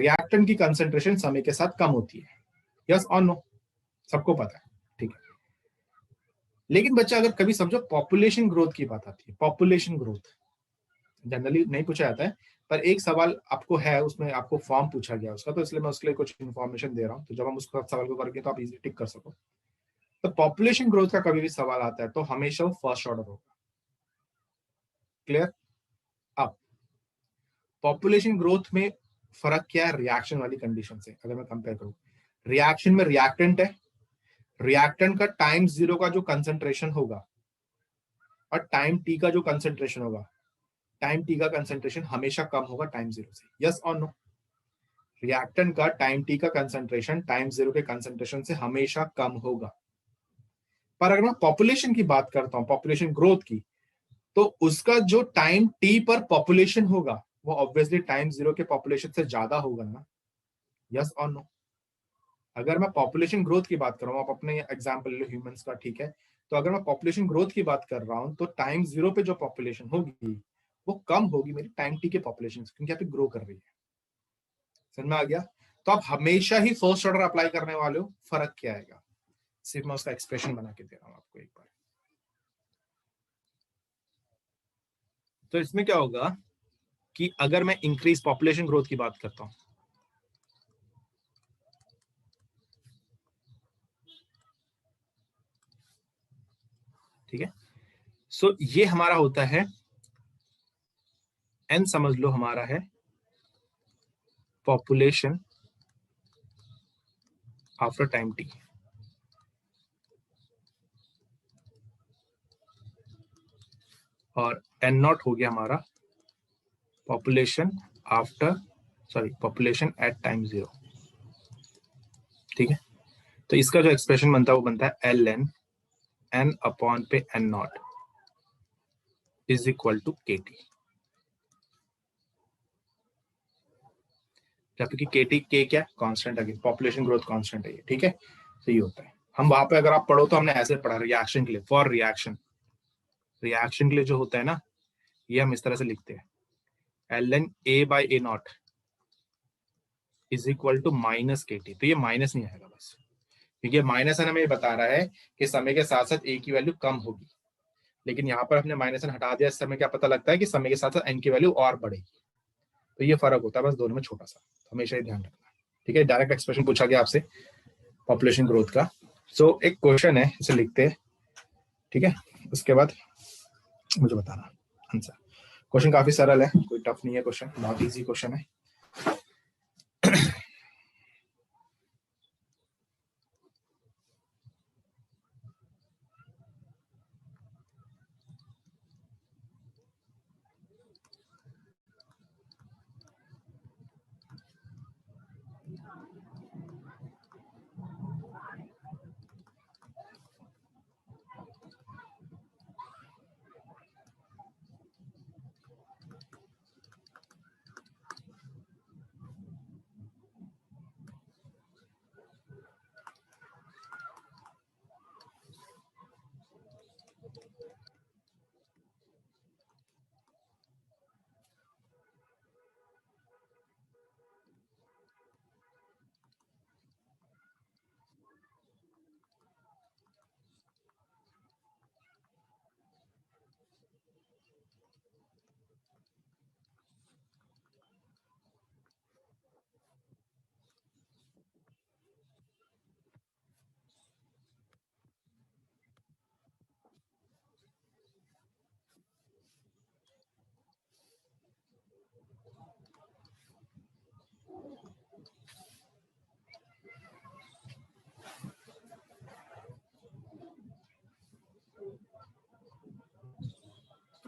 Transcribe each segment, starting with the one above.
Reactant की concentration समय के साथ कम होती है, यस और नो, सबको पता है, ठीक है। लेकिन बच्चा अगर कभी समझो पॉपुलेशन ग्रोथ की बात आती है, पॉपुलेशन ग्रोथ जनरली नहीं पूछा जाता है, पर एक सवाल आपको है, उसमें आपको फॉर्म पूछा गया उसका, तो इसलिए मैं उसके लिए कुछ इन्फॉर्मेशन दे रहा हूँ, तो जब हम उसका सवाल को करेंगे तो आप इजीली टिक कर सको। तो पॉपुलेशन ग्रोथ का कभी भी सवाल आता है तो हमेशा वो फर्स्ट ऑर्डर होगा, क्लियर। अब पॉपुलेशन ग्रोथ में फर्क क्या है रिएक्शन वाली कंडीशन से, अगर मैं कंपेयर करूं, रिएक्शन में रिएक्टेंट है, रिएक्टेंट का टाइम जीरो का जो कंसेंट्रेशन होगा और टाइम टी का जो कंसेंट्रेशन होगा, टाइम टी का कंसेंट्रेशन हमेशा कम होगा टाइम जीरो से, यस और नो। रिएक्टेंट का टाइम टी का कंसेंट्रेशन टाइम जीरो के कंसेंट्रेशन से हमेशा कम होगा। पर अगर मैं पॉपुलेशन की बात करता हूं, पॉपुलेशन ग्रोथ की, तो उसका जो टाइम टी पर पॉपुलेशन होगा वो ऑब्वियसली टाइम जीरो के पॉपुलेशन से ज्यादा होगा ना, यस और नो। अगर मैं पॉपुलेशन ग्रोथ की बात कर रहा हूं, आप अपने एग्जांपल लो ह्यूमंस का, ठीक है, तो अगर मैं पॉपुलेशन ग्रोथ की बात कर रहा हूं तो टाइम जीरो पे जो पॉपुलेशन होगी वो कम होगी मेरी टाइम टी के पॉपुलेशन से, क्योंकि यहाँ पे ग्रो कर रही है। समझ में आ गया। तो आप हमेशा ही फर्स्ट ऑर्डर अप्लाई करने वाले हो, फर्क क्या आएगा, सिर्फ मैं उसका एक्सप्रेशन बना के दे रहा हूं आपको एक बार। तो इसमें क्या होगा कि अगर मैं इंक्रीज पॉपुलेशन ग्रोथ की बात करता हूं, ठीक है, सो ये हमारा होता है एन, समझ लो हमारा है पॉपुलेशन आफ्टर टाइम टी, और एन नॉट हो गया हमारा population after, sorry population at time zero, ठीक है। तो इसका जो एक्सप्रेशन बनता है वो बनता है एल एन, एन अपॉन पे N naught is equal to K T, जबकि के टी के क्या कांस्टेंट है, पॉपुलेशन ग्रोथ कांस्टेंट है ये, ठीक है। तो ये होता है, हम वहां पे अगर आप पढ़ो तो हमने ऐसे पढ़ा रिएक्शन के लिए, फॉर रिएक्शन, रिएक्शन के लिए जो होता है ना, ये हम इस तरह से लिखते हैं L N A by A naught is equal to minus K T. तो ये माइनस नहीं आएगा बस, क्योंकि माइनस एन हमें बता रहा है कि समय के साथ साथ ए की वैल्यू कम होगी, लेकिन यहाँ पर हमने माइनस एन हटा दिया, इस समय क्या पता लगता है कि समय के साथ साथ एन की वैल्यू और बढ़ेगी। तो ये फर्क होता है बस दोनों में छोटा सा, हमेशा ही ध्यान रखना, ठीक है। डायरेक्ट एक्सप्रेशन पूछा गया आपसे पॉपुलेशन ग्रोथ का, सो एक क्वेश्चन है, इसे लिखते हैं, ठीक है, उसके बाद मुझे बताना आंसर। क्वेश्चन काफी सरल है, कोई टफ नहीं है क्वेश्चन, बहुत इजी क्वेश्चन है।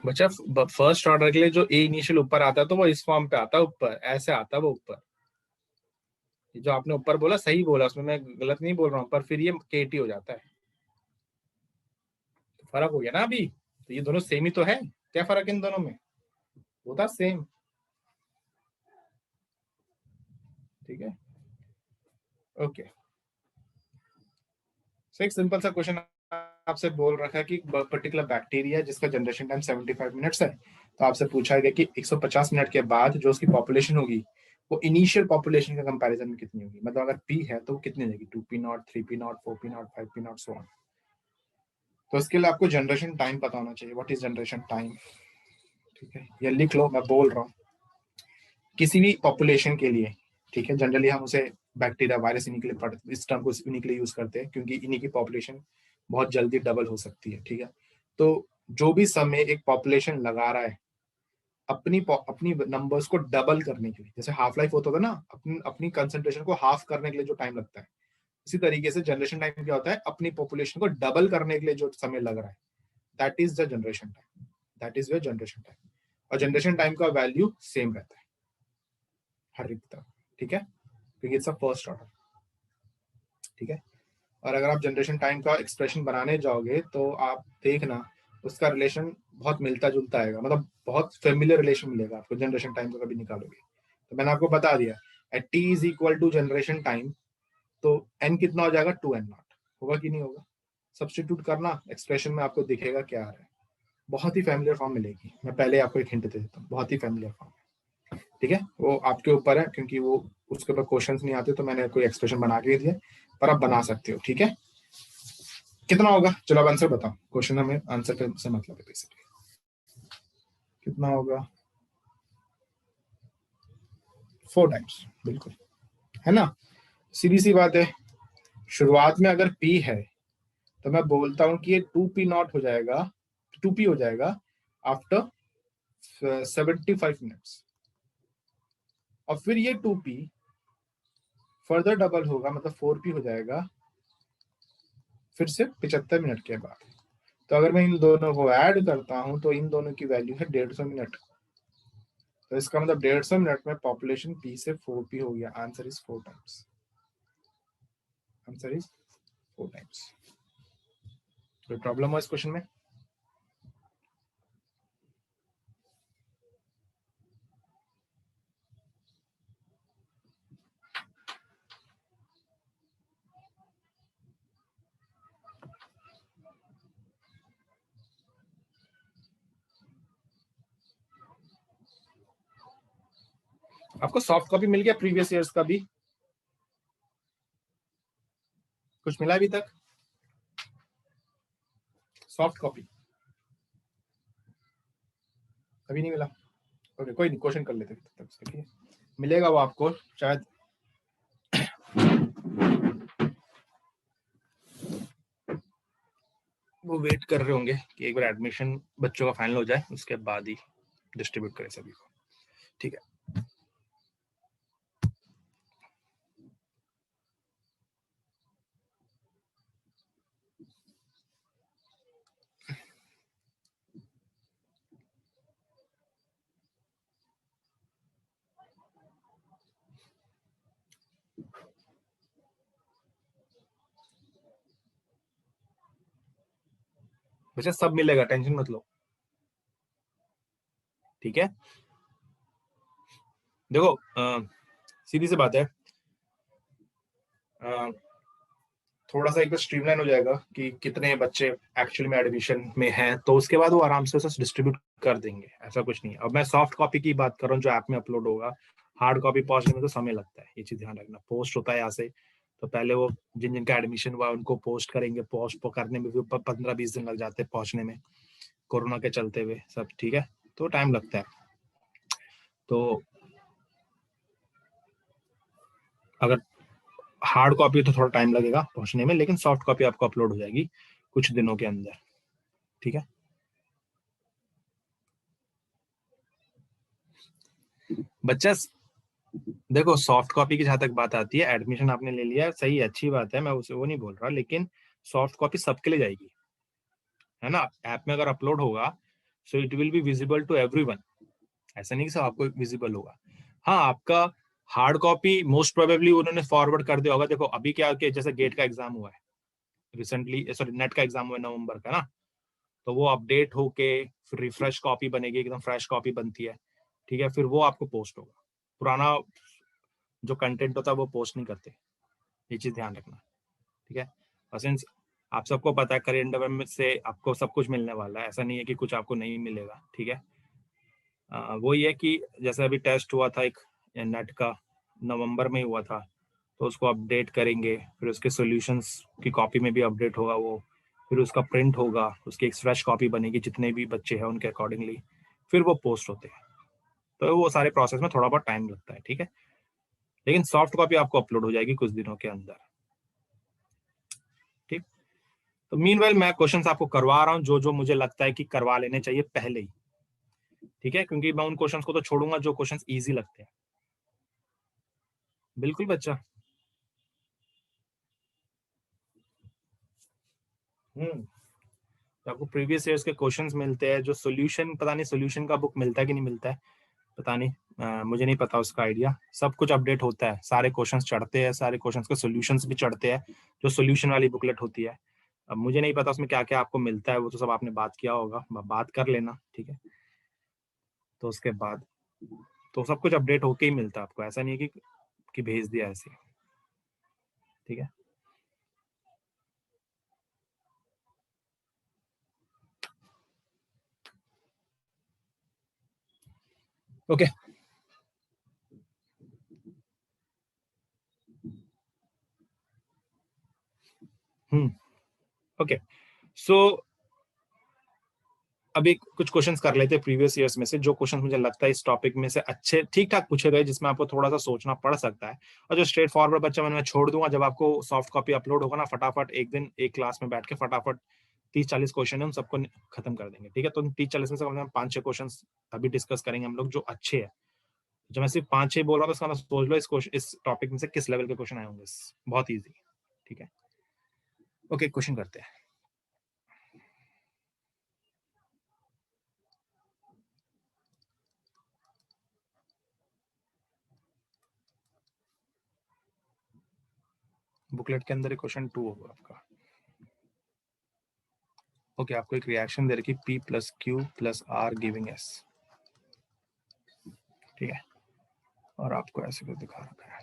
बच्चा फर्स्ट ऑर्डर के लिए जो ए इनिशियल ऊपर आता है तो वो इस फॉर्म पे आता है, ऊपर ऐसे आता है वो ऊपर, जो आपने ऊपर बोला सही बोला, उसमें मैं गलत नहीं बोल रहा हूँ, पर फिर ये केटी हो जाता है, तो फर्क हो गया ना अभी। तो ये दोनों सेम ही तो है, क्या फर्क इन दोनों में, वो था सेम, ठीक है, ओके। सो एक सिंपल सा क्वेश्चन आपसे बोल रखा है कि पर्टिकुलर बैक्टीरिया जिसका जनरेशन टाइम 75 मिनट्स है, तो आपसे पूछा गया कि 150 मिनट के बाद जो उसकी पॉपुलेशन होगी वो इनिशियल पॉपुलेशन के कंपैरिजन में कितनी होगी, मतलब अगर पी है तो वो कितनी जाएगी, 2p0, 3p0, 4p0, 5p0, so on. तो इसके लिए आपको जनरेशन टाइम पता होना चाहिए, व्हाट इज जनरेशन टाइम। ठीक है, ये लिख लो, मैं बोल रहा हूँ किसी भी पॉपुलेशन के लिए। ठीक है, जनरली हम उसे बैक्टीरिया वायरस इन्हीं के लिए इस टर्म को इन्हीं के लिए यूज करते हैं क्योंकि इन्हीं की पॉपुलेशन बहुत जल्दी डबल हो सकती है। ठीक है, तो जो भी समय एक पॉपुलेशन लगा रहा है अपनी नंबर्स को डबल करने के लिए, जैसे हाफ लाइफ होता था ना, अपनी कंसंट्रेशन को हाफ करने के लिए जो टाइम लगता है, इसी तरीके से जनरेशन टाइम क्या होता है, अपनी पॉपुलेशन को डबल करने के लिए जो समय लग रहा है, that is the generation time, that is your generation time. और जनरेशन टाइम का वैल्यू सेम रहता है हर एक तरफ। ठीक है, क्योंकि इट्स अ फर्स्ट ऑर्डर। ठीक है, और अगर आप जनरेशन टाइम का एक्सप्रेशन बनाने जाओगे तो आप देखना उसका रिलेशन बहुत मिलता जुलता आएगा, मतलब बहुत फेमिलियर रिलेशन मिलेगा आपको जनरेशन टाइम का कभी निकालोगे। तो मैंने आपको बता दिया at T is equal to generation time, तो एन कितना हो जाएगा, 2n0 होगा कि नहीं होगा। सब्सटीट्यूट करना एक्सप्रेशन में, आपको दिखेगा क्या आ रहा है, बहुत ही फैमिलियर फॉर्म मिलेगी। मैं पहले आपको एक हिंट दे देता हूँ, बहुत ही फैमिलियर फॉर्म। ठीक है, वो आपके ऊपर है क्योंकि वो उसके ऊपर क्वेश्चंस नहीं आते तो मैंने कोई एक्सप्रेशन बना के दिया, पर आप बना सकते हो। ठीक है, कितना होगा, चलो अब आंसर बताओ, क्वेश्चन हमें आंसर से मतलब है बेसिकली। कितना होगा, 4 टाइम्स, बिल्कुल, है ना, सीधी सी बात है। शुरुआत में अगर पी है तो मैं बोलता हूं कि ये 2p0 हो जाएगा, 2p हो जाएगा आफ्टर 75 मिनट्स, और फिर ये 2p फर्दर डबल होगा, मतलब 4p हो जाएगा फिर से 75 मिनट के बाद। तो अगर मैं इन दोनों को ऐड करता हूं तो इन दोनों की वैल्यू है 150 मिनट। तो इसका मतलब 150 मिनट में पॉपुलेशन पी से 4p हो गया। Answer is 4 times, answer is 4 times. कोई प्रॉब्लम हो इस क्वेश्चन में? आपको सॉफ्ट कॉपी मिल गया प्रीवियस ईयर्स का भी? कुछ मिला अभी तक सॉफ्ट कॉपी? अभी नहीं मिला? ओके, कोई नहीं, क्वेश्चन कर लेते तब तक। ठीक है, मिलेगा वो आपको शायद। वो वेट कर रहे होंगे कि एक बार एडमिशन बच्चों का फाइनल हो जाए उसके बाद ही डिस्ट्रीब्यूट करें सभी को। ठीक है, बच्चा सब मिलेगा, टेंशन मत लो। ठीक है, देखो सीधी सी बात है, थोड़ा सा एक बार स्ट्रीमलाइन हो जाएगा कि कितने बच्चे एक्चुअली में एडमिशन में हैं, तो उसके बाद वो आराम से उसे डिस्ट्रीब्यूट कर देंगे, ऐसा कुछ नहीं है। अब मैं सॉफ्ट कॉपी की बात कर रहा हूँ जो ऐप में अपलोड होगा, हार्ड कॉपी पहुंचने में तो समय लगता है, ये चीज ध्यान रखना। पोस्ट होता है यहाँ से, तो पहले वो जिन जिनका एडमिशन हुआ उनको पोस्ट करेंगे, पोस्ट करने में भी 15-20 दिन लग जाते हैं पहुंचने में, कोरोना के चलते हुए सब। ठीक है, तो टाइम लगता है। तो अगर हार्ड कॉपी तो थोड़ा टाइम लगेगा पहुंचने में, लेकिन सॉफ्ट कॉपी आपको अपलोड हो जाएगी कुछ दिनों के अंदर। ठीक है, बच्चा देखो सॉफ्ट कॉपी की जहां तक बात आती है, एडमिशन आपने ले लिया, सही अच्छी बात है, मैं उसे वो नहीं बोल रहा, लेकिन सॉफ्ट कॉपी सबके लिए जाएगी, है ना। ऐप में अगर अपलोड होगा so it will be visible to everyone, ऐसा नहीं कि सब आपको विजिबल होगा। हाँ, आपका हार्ड कॉपी मोस्ट प्रोबेबली उन्होंने फॉरवर्ड कर दिया होगा। देखो अभी क्या कि जैसे गेट का एग्जाम हुआ है रिसेंटली, सॉरी नेट का एग्जाम हुआ है नवंबर का ना, तो वो अपडेट होके फिर रिफ्रेश कॉपी बनेगी, एकदम फ्रेश कॉपी बनती है। ठीक है, फिर वो आपको पोस्ट होगा, पुराना जो कंटेंट होता है वो पोस्ट नहीं करते, ये चीज ध्यान रखना। ठीक है, और सिंस आप सबको पता है करियर डेवलपमेंट से आपको सब कुछ मिलने वाला है, ऐसा नहीं है कि कुछ आपको नहीं मिलेगा। ठीक है, वो ये कि जैसे अभी टेस्ट हुआ था एक या नेट का नवंबर में ही हुआ था, तो उसको अपडेट करेंगे, फिर उसके सॉल्यूशंस की कॉपी में भी अपडेट होगा वो, फिर उसका प्रिंट होगा, उसकी एक फ्रेश कॉपी बनेगी जितने भी बच्चे हैं उनके अकॉर्डिंगली, फिर वो पोस्ट होते हैं। तो वो सारे प्रोसेस में थोड़ा बहुत टाइम लगता है, ठीक है, लेकिन सॉफ्ट कॉपी आपको अपलोड हो जाएगी कुछ दिनों के अंदर, ठीक। तो मीनवाइल मैं क्वेश्चंस आपको करवा रहा हूँ जो जो मुझे लगता है कि करवा लेने चाहिए पहले ही, ठीक है, क्योंकि मैं उन क्वेश्चंस को तो छोड़ूंगा जो क्वेश्चंस इजी लगते हैं। बिल्कुल बच्चा। तो आपको प्रीवियस ईयर्स के क्वेश्चंस मिलते हैं, जो सॉल्यूशन, पता नहीं सॉल्यूशन का बुक मिलता है कि नहीं मिलता है, पता नहीं, मुझे नहीं पता उसका आइडिया। सब कुछ अपडेट होता है, सारे क्वेश्चंस चढ़ते हैं, सारे क्वेश्चंस के सॉल्यूशंस भी चढ़ते हैं, जो सॉल्यूशन वाली बुकलेट होती है। अब मुझे नहीं पता उसमें क्या क्या आपको मिलता है, वो तो सब आपने बात किया होगा, बात कर लेना, ठीक है। तो उसके बाद तो सब कुछ अपडेट होके ही मिलता है आपको, ऐसा नहीं है कि भेज दिया ऐसे, ठीक है। ओके ओके, सो अभी कुछ क्वेश्चंस कर लेते हैं प्रीवियस ईयर्स में से, जो क्वेश्चंस मुझे लगता है इस टॉपिक में से अच्छे ठीक ठाक पूछे गए, जिसमें आपको थोड़ा सा सोचना पड़ सकता है, और जो स्ट्रेट फॉरवर्ड बच्चा मैं छोड़ दूंगा, जब आपको सॉफ्ट कॉपी अपलोड होगा ना, फटाफट एक दिन एक क्लास में बैठ के फटाफट 30-40 क्वेश्चन है उन सबको खत्म कर देंगे, ठीक है। तो 30-40 में से कम से कम 5-6 क्वेश्चन अभी डिस्कस करेंगे हम लोग जो अच्छे हैं। जब मैं सिर्फ 5-6 बोल रहा हूँ तो इसका मतलब सोच लो इस टॉपिक में से किस लेवल के क्वेश्चन आए होंगे, बहुत ईजी, ठीक है। ओके, क्वेश्चन करते हैं। बुकलेट के अंदर क्वेश्चन 2 होगा आपका। ओके, आपको एक रिएक्शन दे रखी P + Q + R giving S, ठीक है, और आपको ऐसे कुछ दिखा रखा है।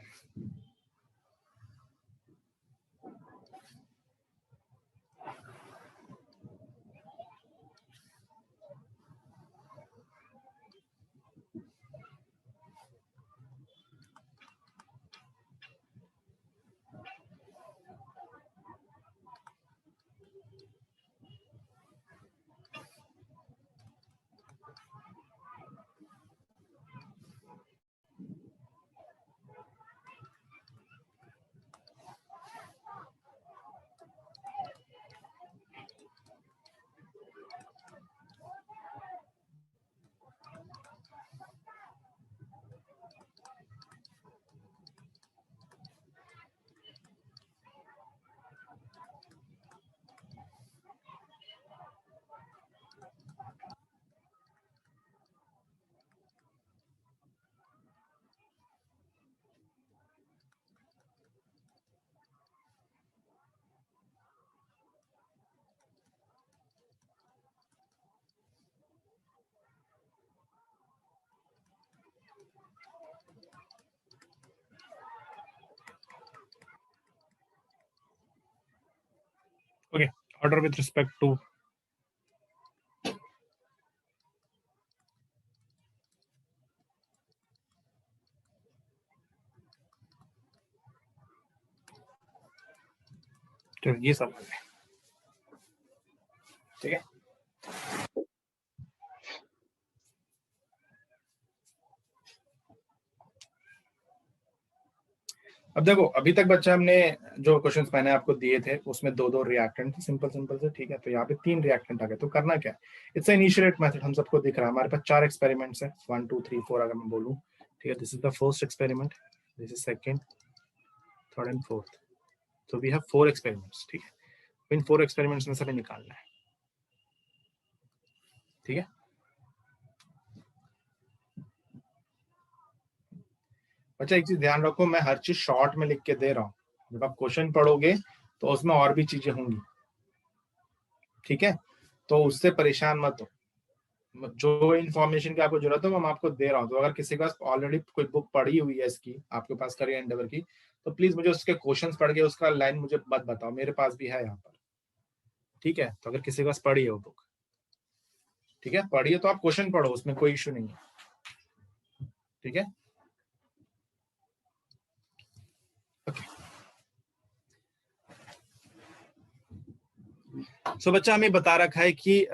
Okay, order with respect to तो ये सब है, ठीक है। अब देखो, अभी तक बच्चा हमने जो क्वेश्चंस मैंने आपको दिए थे उसमें 2-2 रिएक्टेंट थे, सिंपल सिंपल से, ठीक है। तो यहाँ पे 3 रिएक्टेंट आ गए, तो करना क्या है, इट्स इनिशिएट मेथड, हम सबको दिख रहा है, हमारे पास 4 एक्सपेरिमेंट्स है, 1 2 3 4 अगर मैं बोलूँ, ठीक है। This is the first experiment, this is second, third and fourth, तो वी हैव 4 एक्सपेरिमेंट्स, ठीक है। इन 4 एक्सपेरिमेंट्स में से हमें निकालना है, ठीक है। अच्छा, एक चीज ध्यान रखो, मैं हर चीज शॉर्ट में लिख के दे रहा हूँ, जब आप क्वेश्चन पढ़ोगे तो उसमें और भी चीजें होंगी, ठीक है। तो उससे परेशान मत हो, जो इन्फॉर्मेशन की आपको जरूरत है वो मैं आपको दे रहा हूँ। तो अगर किसी के पास ऑलरेडी कोई बुक पढ़ी हुई है इसकी, आपके पास करियर एंडेवर की, तो प्लीज मुझे उसके क्वेश्चंस पढ़ के उसका लाइन मुझे मत बताओ, मेरे पास भी है यहाँ पर, ठीक है। तो अगर किसी के पास पढ़ी है वो बुक, ठीक है, पढ़िए, तो आप क्वेश्चन पढ़ो, उसमें कोई इशू नहीं है, ठीक है। सो बच्चा हमें बता रखा है कि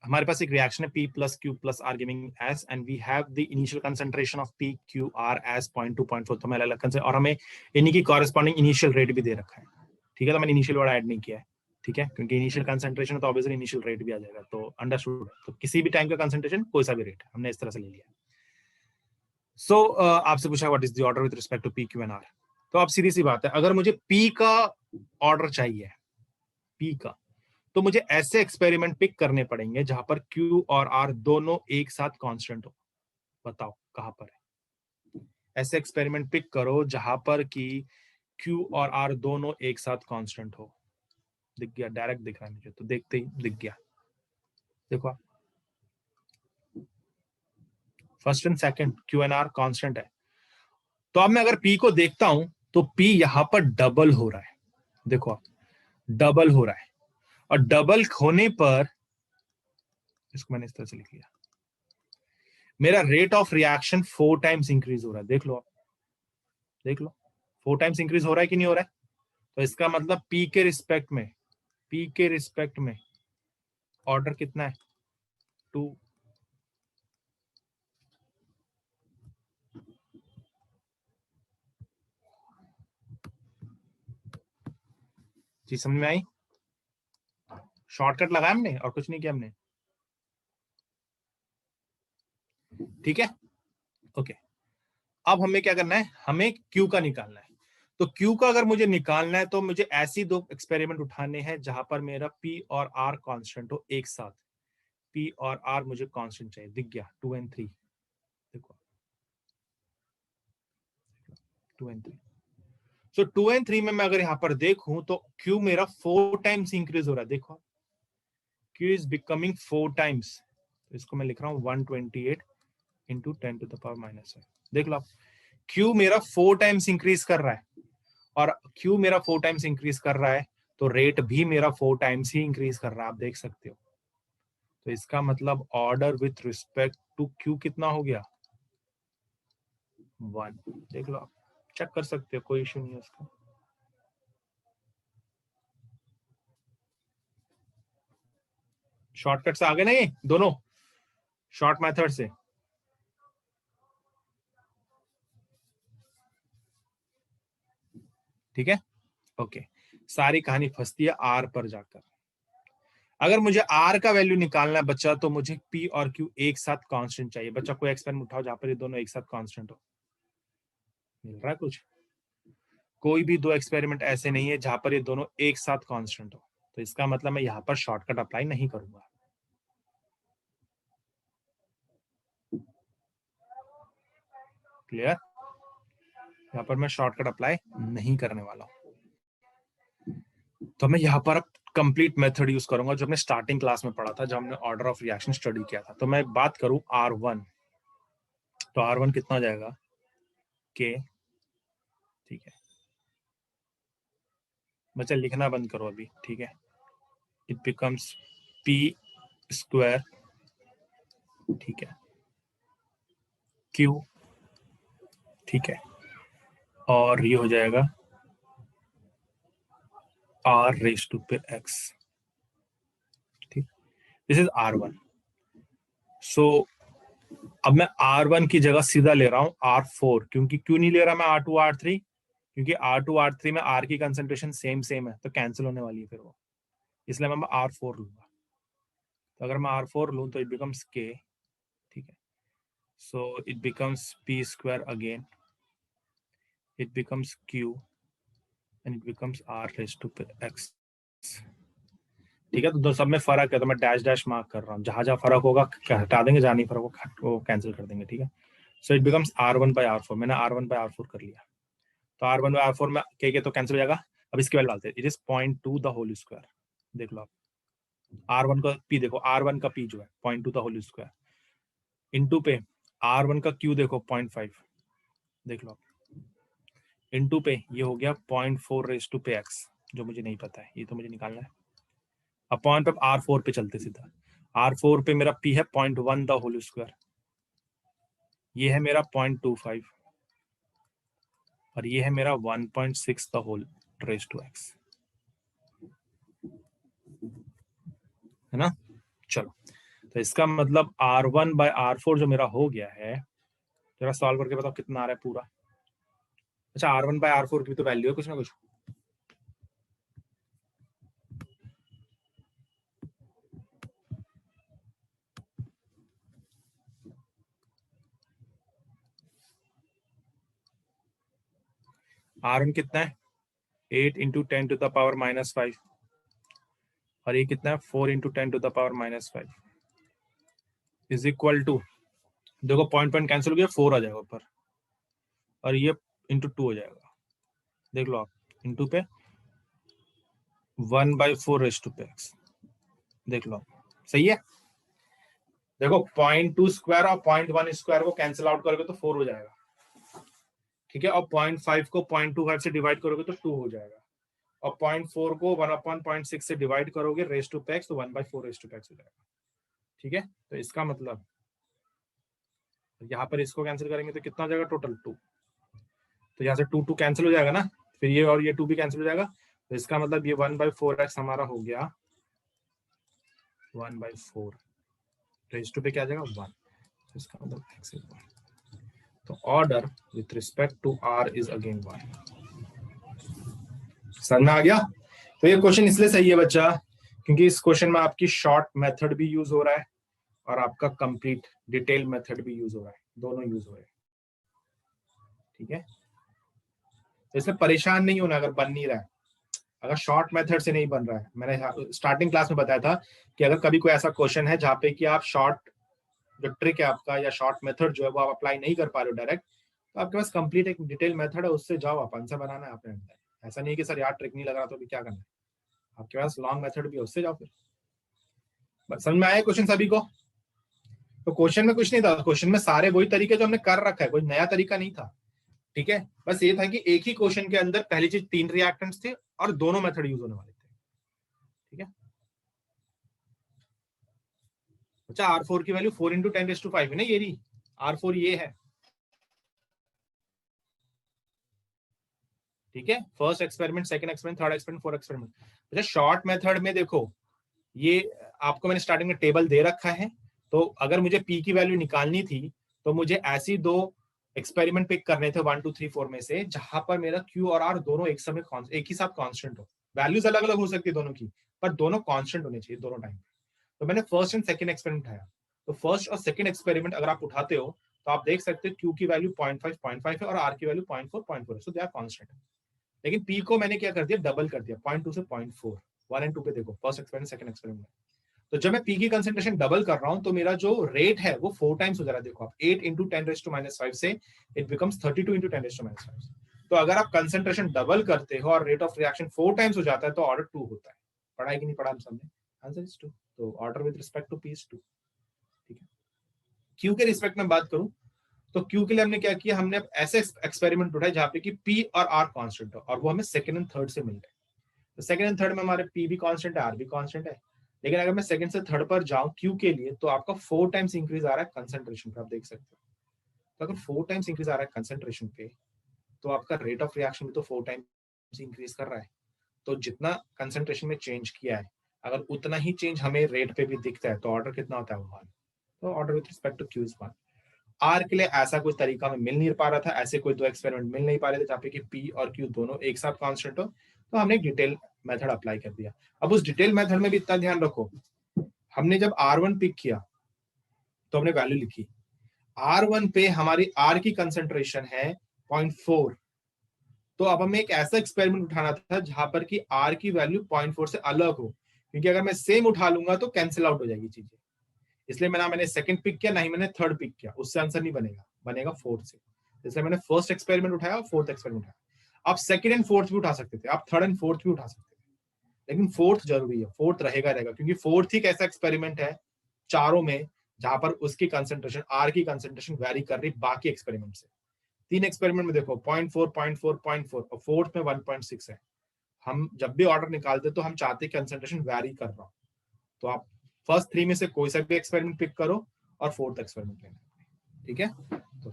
हमारे पास एक रिएक्शन है P plus Q plus R giving S and we have the initial concentration of P Q R as 0.2 0.4, तो हमें अलग और हमें इन्हीं की कॉरेस्पॉन्डिंग इनिशियल रेट भी दे रखा है, ठीक है। तो मैंने इनिशियल वर्ड ऐड नहीं किया है, ठीक है, क्योंकि इनिशियल कंसंट्रेशन तो ऑब्वियसली इनिशियल रेट भी आ जाएगा, तो अंडरस्टूड। तो किसी भी टाइम का कंसंट्रेशन कोई सा भी रेट हमने इस तरह से ले लिया। सो आपसे पूछा what is the order with respect to P Q and R, तो अब सीधी सी बात है, अगर मुझे P का ऑर्डर चाहिए, P का, तो मुझे ऐसे एक्सपेरिमेंट पिक करने पड़ेंगे जहां पर Q और R दोनों एक साथ कांस्टेंट हो। बताओ कहां पर है? ऐसे एक्सपेरिमेंट पिक करो जहां पर कि Q और R दोनों एक साथ कांस्टेंट हो। दिख गया? डायरेक्ट दिख रहा है मुझे, तो देखते ही दिख गया। देखो first and second Q and R constant है, तो अब मैं अगर P को देखता हूं तो P यहां पर डबल हो रहा है। देखो डबल हो रहा है, और डबल होने पर इसको मैंने इस तरह से लिख लिया, मेरा rate of reaction 4 times increase हो रहा है। देख लो आप, देख लो 4 टाइम्स इंक्रीज हो रहा है कि नहीं हो रहा है? तो इसका मतलब P के रिस्पेक्ट में, P के रिस्पेक्ट में ऑर्डर कितना है? 2। जी समझ में आई? शॉर्टकट लगाया हमने और कुछ नहीं किया हमने, ठीक है, ओके। अब हमें क्या करना है? हमें Q का निकालना है। तो Q का अगर मुझे निकालना है तो मुझे ऐसी दो एक्सपेरिमेंट उठाने हैं जहां पर मेरा P और R कांस्टेंट हो एक साथ। P और R मुझे कांस्टेंट चाहिए, दिख गया 2 और 3। देखो 2 और 3। सो 2 और 3 में मैं अगर यहां पर देखूं तो Q मेरा 4 टाइम्स इंक्रीज हो रहा है। देखो Q इज बिकमिंग 4 टाइम्स, तो इसको मैं लिख रहा हूं 128 इंटू 10 टू द पावर -7। देख लो आप, Q मेरा 4 टाइम्स इंक्रीज कर रहा है, और Q मेरा 4 टाइम्स इंक्रीज कर रहा है, तो रेट भी मेरा 4 टाइम्स ही इंक्रीज कर रहा है, आप देख सकते हो। तो इसका मतलब order with respect to Q कितना हो गया? 1। देख लो आप, चेक कर सकते हो, कोई इश्यू नहीं है उसका। शॉर्टकट से आगे नहीं, दोनों शॉर्ट मेथड से। ठीक है, ओके। सारी कहानी फंसती है आर पर जाकर। अगर मुझे आर का वैल्यू निकालना है बच्चा, तो मुझे पी और क्यू एक साथ कांस्टेंट चाहिए। बच्चा कोई एक्सपेरिमेंट उठाओ जहां पर ये दोनों एक साथ कांस्टेंट हो। मिल रहा है कुछ? कोई भी दो एक्सपेरिमेंट ऐसे नहीं है जहां पर ये दोनों एक साथ कांस्टेंट हो, तो इसका मतलब मैं यहां पर शॉर्टकट अप्लाई नहीं करूंगा। क्लियर? यहां पर मैं शॉर्टकट अप्लाई नहीं करने वाला हूं। तो मैं यहां पर कंप्लीट मेथड यूज करूंगा जो हमने स्टार्टिंग क्लास में पढ़ा था, जब हमने ऑर्डर ऑफ रिएक्शन स्टडी किया था। तो मैं बात करूं R1, तो R1 कितना हो जाएगा? K। ठीक है बच्चा, लिखना बंद करो अभी, ठीक है। इट बिकम्स P स्क्वायर, ठीक है, Q, ठीक है, और ये हो जाएगा R रेज टू पे X। ठीक, दिस इज R1। सो अब मैं R1 की जगह सीधा ले रहा हूं R4, क्योंकि क्यों नहीं ले रहा मैं R2 R3? क्योंकि R2 R3 में R की कंसेंट्रेशन सेम सेम है, तो कैंसिल होने वाली है फिर वो, इसलिए मैं R4 लूंगा। तो अगर मैं R4 लूं तो इट बिकम्स K, ठीक है। So it becomes P square again, it becomes Q and it becomes R raise to X। ठीक है, तो सब में फर्क है, तो मैं डैश डैश मार्क कर रहा हूँ। जहां जहां फर्क होगा हटा देंगे, जहां नहीं फर्क वो कैंसिल कर देंगे, ठीक है। So it becomes R1/R4। मैंने R1/R4 कर लिया, तो R1/R4 में के तो कैंसिल हो जाएगा। अब इसके वैल्यू डालते हैं, it is 0.2 the whole square. देख लो आप, R1 का P देखो, R1 का P जो है 0.2 द होल स्क्वायर इंटू पे R1 का Q देखो 0.5, देख लो आप, इंटू पे ये हो गया 0.4 रेज टू पे X, जो मुझे नहीं पता है, ये तो मुझे निकालना है। अपॉन पे R4 पे चलते सीधा, R4 पे मेरा P है 0.1 द होल स्क्वायर, ये है मेरा 0.25, और ये है मेरा 1.6 the whole raise to X। है ना। चलो, तो इसका मतलब R1/R4 जो मेरा हो गया है, जरा सॉल्व करके बताओ कितना आ रहा है पूरा। अच्छा, R1/R4 की भी तो वैल्यू है कुछ ना कुछ। R1 कितना है, 8 इंटू 10⁻⁻5, और ये कितना है, 4 इंटू 10⁻⁻5 इज इक्वल टू, देखो पॉइंट पॉइंट कैंसिल हो गया, 4 आ जाएगा ऊपर, और ये इंटू 2 हो जाएगा, देख लो आप, इंटू पे 1/4 देख लो, सही है। देखो 0.2 स्क्वायर और 0.1 स्क्वायर को कैंसिल आउट करोगे तो 4 हो जाएगा, ठीक है, और 0.5 को 0.25 से डिवाइड करोगे तो 2 हो जाएगा, और 0.4 को 1/0.6 से डिवाइड करोगे रेस टू पैक्स तो 1/4 हो जाएगा, ठीक है। तो इसका मतलब यहाँ पर इसको कैंसिल करेंगे तो कितना हो जाएगा टोटल 2, तो यहाँ से 2 कैंसिल हो जाएगा ना, फिर ये और ये 2 भी कैंसिल हो जाएगा, तो इसका मतलब ये 1/4x हमारा हो गया 1/4, रेस टू पे क्या आ जाएगा 1, इसका मतलब x is 1, तो order with respect to r is again 1। समझ में आ गया। तो ये क्वेश्चन इसलिए सही है बच्चा, क्योंकि इस क्वेश्चन में आपकी शॉर्ट मेथड भी यूज हो रहा है और आपका कंप्लीट डिटेल मेथड भी यूज हो रहा है, दोनों यूज हो रहे हैं, ठीक है। तो इसमें परेशान नहीं होना अगर बन नहीं रहा है, अगर शॉर्ट मेथड से नहीं बन रहा है। मैंने स्टार्टिंग क्लास में बताया था कि अगर कभी कोई ऐसा क्वेश्चन है जहाँ पे कि आप शॉर्ट जो ट्रिक है आपका या शॉर्ट मेथड जो है वो आप अप्लाई नहीं कर पा रहे हो डायरेक्ट, तो आपके पास कंप्लीट एक डिटेल मेथड है, उससे जाओ, आप आंसर बनाना है आपने। ऐसा नहीं है कि सर यार ट्रिक नहीं लग रहा तो भी क्या करना है, आपके पास लॉन्ग मेथड भी है, उससे जाओ फिर। समझ में आया क्वेश्चन सभी को। तो क्वेश्चन में कुछ नहीं था, क्वेश्चन में सारे वही तरीके जो हमने कर रखा है, कोई नया तरीका नहीं था, ठीक है। बस ये था कि एक ही क्वेश्चन के अंदर पहली चीज 3 रिएक्टेंट्स थे और दोनों मेथड यूज होने वाले थे, ठीक है। अच्छा, R4 की वैल्यू 4 इंटू 10⁵ है ना, ये रही R4 ये है, ठीक है। First experiment, second experiment, third experiment, fourth experiment. अच्छा, शॉर्ट मेथड में देखो, ये आपको मैंने स्टार्टिंग में टेबल दे रखा है, तो अगर मुझे पी की वैल्यू निकालनी थी तो मुझे ऐसी 2 एक्सपेरिमेंट पिक करने थे 1 2 3 4 में से, जहां पर मेरा क्यू और आर दोनों एक समय एक ही साथ कांस्टेंट हो। वैल्यूज अलग अलग हो सकती है दोनों की, पर दोनों कांस्टेंट होने चाहिए दोनों टाइम। तो मैंने फर्स्ट एंड सेकंड एक्सपेरिमेंट उठाया, तो फर्स्ट और सेकंड एक्सपेरिमेंट अगर आप उठाते हो तो आप देख सकते हो क्यू की वैल्यू 0.5 है और आर की वैल्यू 0.4 है, सो दे आर कांस्टेंट। लेकिन पी को मैंने क्या कर दिया, डबल कर दिया, 0.2 से 0.4। 1 एंड 2 पे देखो, फर्स्ट एक्सपेरिमेंट सेकंड एक्सपेरिमेंट में, तो जब मैं पी की कंसेंट्रेशन डबल कर रहा हूं तो मेरा जो रेट है वो 4 टाइम्स हो जा रहा है। देखो आप, 8 इंटू 10⁻⁻5 से इट बिकम्स 32 इंटू 10⁻⁻5। तो अगर आप कंसेंट्रेशन डबल करते हो और रेट ऑफ रिएक्शन 4 टाइम्स हो जाता है तो ऑर्डर 2 होता है। पढ़ा है कि नहीं पढ़ा हम सबने, आंसर इज 2। तो order with respect to P is 2, ठीक है। क्यू के रिस्पेक्ट में बात करूं तो क्यू के लिए हमने क्या किया, हमने ऐसे एक्सपेरिमेंट उठाए जहां पे कि पी और आर कांस्टेंट हो, और वो हमें सेकंड एंड थर्ड से मिल गए। तो सेकंड एंड थर्ड में हमारे पी भी कांस्टेंट है, आर भी कांस्टेंट है। लेकिन अगर मैं सेकंड से थर्ड पर जाऊं क्यू के लिए, तो आपका 4 टाइम्स इंक्रीज आ रहा है कंसंट्रेशन पे, आप देख सकते हो। तो अगर 4 टाइम्स इंक्रीज आ रहा है कंसंट्रेशन पे, तो आपका रेट ऑफ रिएक्शन भी तो 4 टाइम्स इंक्रीज कर रहा है। तो जितना कंसंट्रेशन में चेंज किया है, अगर उतना ही चेंज हमें रेट पे भी दिखता है तो ऑर्डर कितना होता है, 1। तो order with respect to Q is 1। R के लिए ऐसा कोई तरीका में मिल नहीं पा रहा था, ऐसे कोई 2 एक्सपेरिमेंट मिल नहीं पा रहे थे जहाँ पे कि पी और क्यू दोनों एक साथ कांस्टेंट हो, तो हमने डिटेल मेथड अप्लाई कर दिया। अब उस डिटेल मेथड में भी इतना ध्यान रखो, हमने जब R1 पिक किया तो हमने वैल्यू लिखी, R1 पे हमारी R की कंसेंट्रेशन है 0.4। तो अब हमें एक ऐसा एक्सपेरिमेंट उठाना था जहां पर कि R की वैल्यू 0.4 से अलग हो, क्योंकि अगर मैं सेम उठा लूंगा तो कैंसिल आउट हो जाएगी चीजें। इसलिए मैंने सेकंड पिक किया, नहीं मैंने थर्ड पिक किया, उससे आंसर नहीं बनेगा, बनेगा फोर्थ से। इसलिए मैंने फर्स्ट एक्सपेरिमेंट उठाया और फोर्थ एक्सपेरिमेंट उठाया। आप सेकंड एंड फोर्थ भी उठा सकते थे, आप थर्ड एंड फोर्थ भी उठा सकते थे, लेकिन फोर्थ जरूरी है, फोर्थ रहेगा रहेगा, क्योंकि फोर्थ ही एक ऐसा एक्सपेरिमेंट है चारों में जहां पर उसकी कंसेंट्रेशन, आर की कंसेंट्रेशन वेरी कर रही बाकी एक्सपेरिमेंट से। 3 एक्सपेरिमेंट में देखो 0.4 0.4 0.4 और फोर्थ में 1.6 है। हम जब भी ऑर्डर निकालते तो हम चाहते कंसेंट्रेशन वेरी कर रहा हो, तो आप फर्स्ट 3 में से कोई सा भी एक्सपेरिमेंट पिक करो और फोर्थ एक्सपेरिमेंट लेना, ठीक है। तो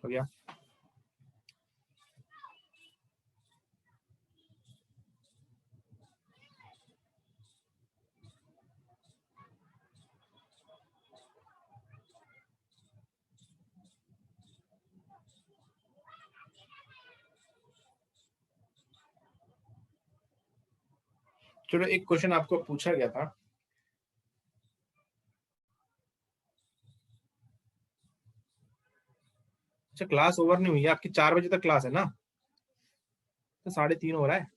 गया। चलो एक क्वेश्चन आपको पूछा गया था, अच्छा क्लास ओवर नहीं हुई है आपकी, 4 बजे तक क्लास है ना, तो 3:30 हो रहा है।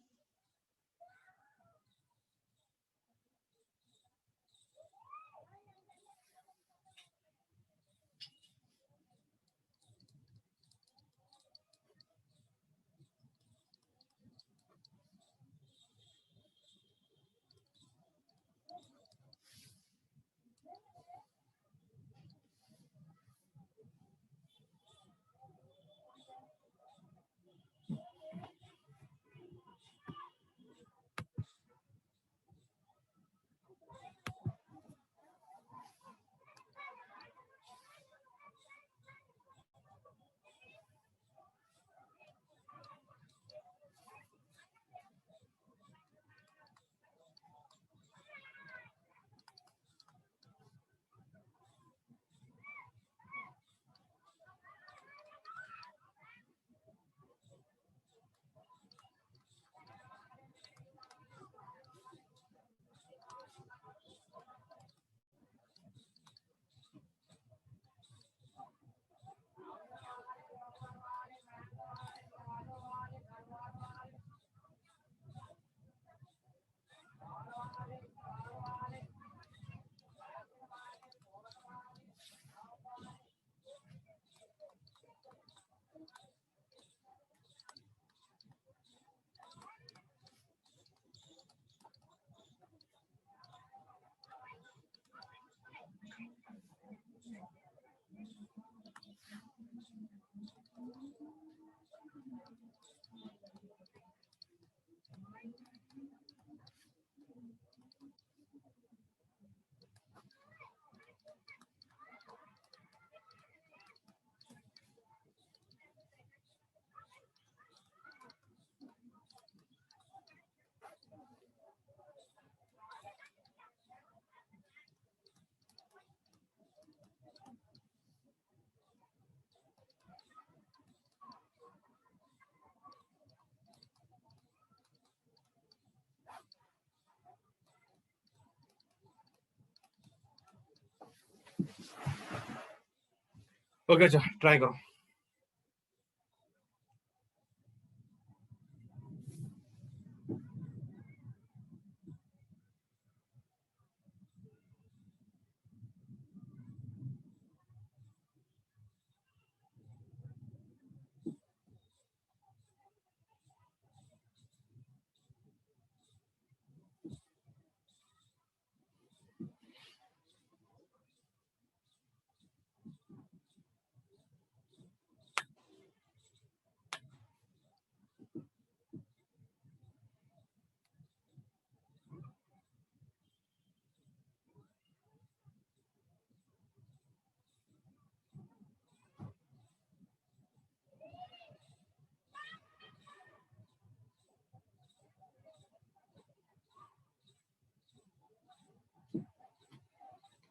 ओके, अच्छा ट्राई करो।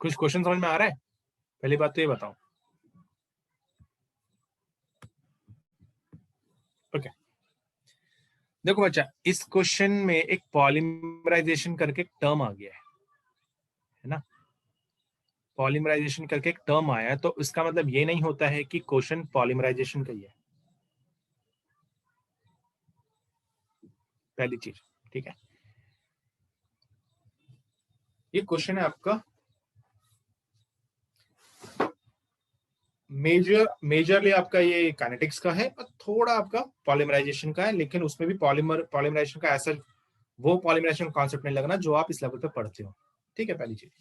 कुछ क्वेश्चन समझ में आ रहा है? पहली बात तो ये बताओ। ओके, देखो बच्चा, इस क्वेश्चन में एक पॉलीमराइजेशन करके एक टर्म आ गया है ना, पॉलीमराइजेशन करके एक टर्म आया है, तो इसका मतलब ये नहीं होता है कि क्वेश्चन पॉलीमराइजेशन का ही है, पहली चीज, ठीक है। ये क्वेश्चन है आपका मेजरली आपका ये काइनेटिक्स का है और थोड़ा आपका पॉलीमराइजेशन का है, लेकिन उसमें भी पॉलीमराइजेशन का ऐसा वो पॉलीमराइजेशन कॉन्सेप्ट नहीं लगना जो आप इस लेवल पे पढ़ते हो, ठीक है, पहली चीज।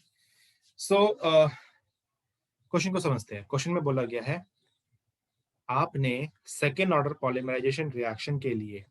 सो क्वेश्चन को समझते हैं। क्वेश्चन में बोला गया है आपने सेकेंड ऑर्डर पॉलीमराइजेशन रिएक्शन के लिए